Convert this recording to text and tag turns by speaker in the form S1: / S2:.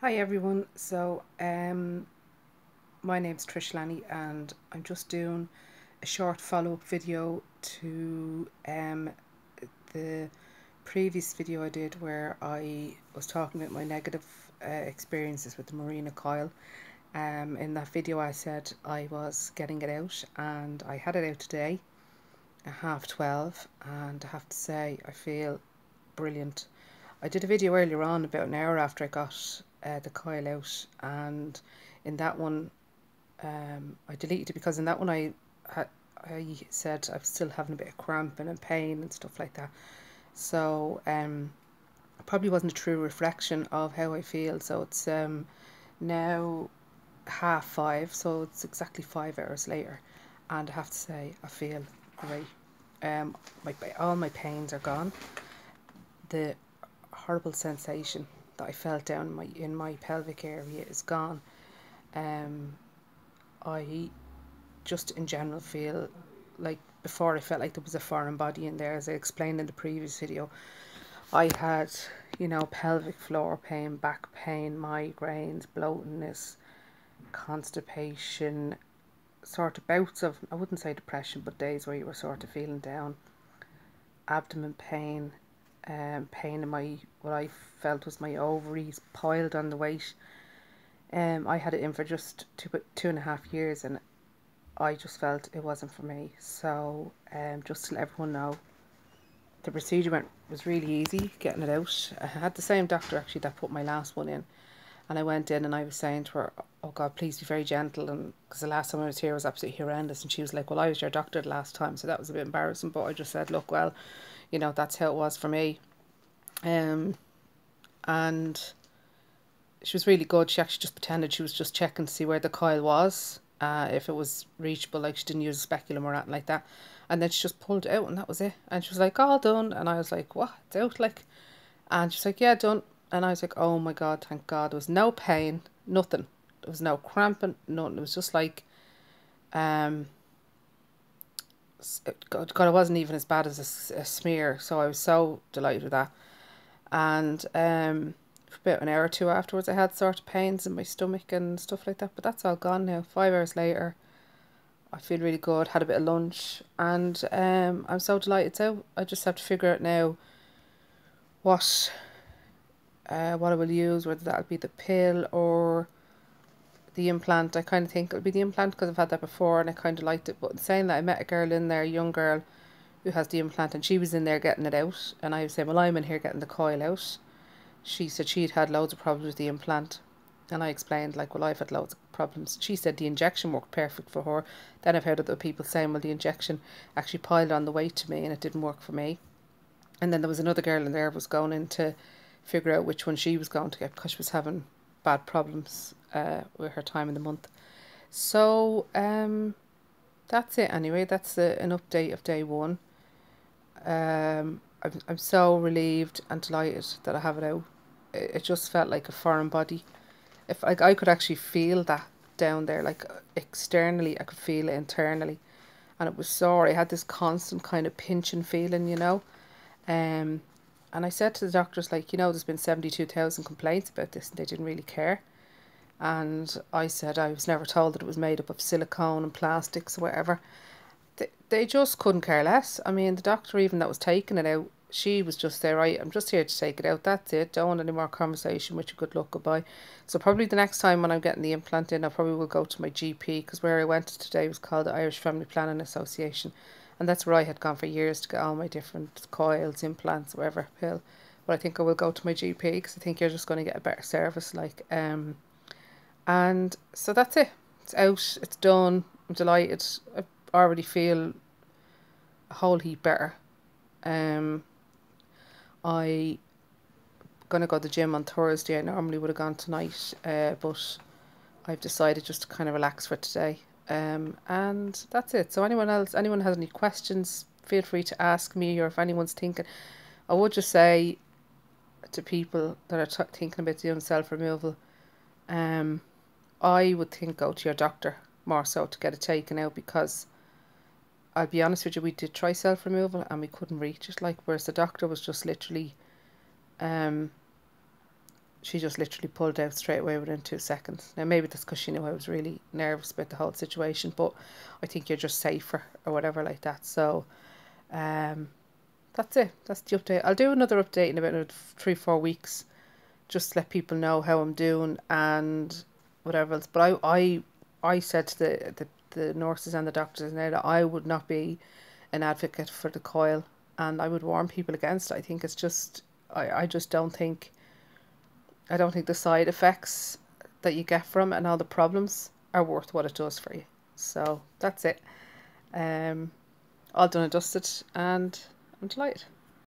S1: Hi everyone. My name's Trish Lanny and I'm just doing a short follow-up video to the previous video I did where I was talking about my negative experiences with the mirena coil. In that video I said I was getting it out and I had it out today at 12:30, and I have to say I feel brilliant. I did a video earlier on about an hour after I got the coil out, and in that one I deleted it because in that one I said I was still having a bit of cramping and pain and stuff like that. So it probably wasn't a true reflection of how I feel. So it's now 5:30, so it's exactly 5 hours later, and I have to say I feel great. All my pains are gone. The horrible sensation that I felt down in my pelvic area is gone. Um, I just in general feel like before I felt like there was a foreign body in there, as I explained in the previous video. I had, pelvic floor pain, back pain, migraines, bloatingness, constipation, sort of bouts of, I wouldn't say depression, but days where you were sort of feeling down, abdomen pain, pain in my, what I felt was my ovaries piled on the weight. I had it in for just 2.5 years, and I just felt it wasn't for me. So just to let everyone know, the procedure was really easy getting it out. I had the same doctor actually that put my last one in, and I went in and I was saying to her, "Oh God, please be very gentle," and because the last time I was here was absolutely horrendous, and she was like, "Well, I was your doctor the last time," so that was a bit embarrassing. But I just said, "Look, well, that's how it was for me." Um, and she was really good. She actually just pretended she was just checking to see where the coil was, if it was reachable. Like, she didn't use a speculum or anything like that. And then she just pulled it out, and that was it. And she was like, "All done." And I was like, "What? It's out?" Like, and she's like, "Yeah, done." And I was like, "Oh my God, thank God." There was no pain, nothing. There was no cramping, nothing. It was just like, um, God, it wasn't even as bad as a smear. So I was so delighted with that. And for about an hour or two afterwards, I had sort of pains in my stomach and stuff like that, but that's all gone now. 5 hours later, I feel really good. Had a bit of lunch, and I'm so delighted. So I just have to figure out now what what I will use, whether that'll be the pill or the implant. I kind of think it'll be the implant because I've had that before and I kind of liked it. But in saying that, I met a girl in there, a young girl, who has the implant, and she was in there getting it out, and I was saying, "Well, I'm in here getting the coil out." She said she'd had loads of problems with the implant. And I explained, like, well, I've had loads of problems. She said the injection worked perfect for her. Then I've heard other people saying, well, the injection actually piled on the weight to me and it didn't work for me. And then there was another girl in there who was going in to figure out which one she was going to get because she was having bad problems with her time in the month. So that's it anyway. That's an update of day one. I'm so relieved and delighted that I have it out. It just felt like a foreign body. If I could actually feel that down there, like externally, I could feel it internally, and it was sore. I had this constant kind of pinching feeling, Um, and I said to the doctors, like, there's been 72,000 complaints about this, and they didn't really care. And I said I was never told that it was made up of silicone and plastics or whatever. They just couldn't care less. I mean, the doctor even that was taking it out, she was just there, right, "I'm just here to take it out, that's it, don't want any more conversation with you, good luck, goodbye." So probably the next time when I'm getting the implant in, I probably will go to my GP, because where I went today was called the Irish Family Planning Association, and that's where I had gone for years to get all my different coils, implants, whatever, pill. But I think I will go to my GP because I think you're just going to get a better service, like, and so that's it. It's out, it's done. I'm delighted. I already feel a whole heap better. Um, I gonna go to the gym on Thursday. I normally would have gone tonight, but I've decided just to kind of relax for today. And that's it. So anyone has any questions, feel free to ask me, or if anyone's thinking, I would just say to people that are thinking about doing self removal, um, I would think go to your doctor more so to get it taken out, because I'll be honest with you, we did try self removal and we couldn't reach it. Like, whereas the doctor was just literally, um, she just literally pulled out straight away within 2 seconds. Now maybe that's because she knew I was really nervous about the whole situation, but I think you're just safer or whatever like that. So that's it. That's the update. I'll do another update in about 3-4 weeks, just to let people know how I'm doing and whatever else. But I said to the nurses and the doctors now that I would not be an advocate for the coil, and I would warn people against it. I think it's just I just don't think the side effects that you get from it and all the problems are worth what it does for you. So that's it. All done and dusted, and I'm delighted.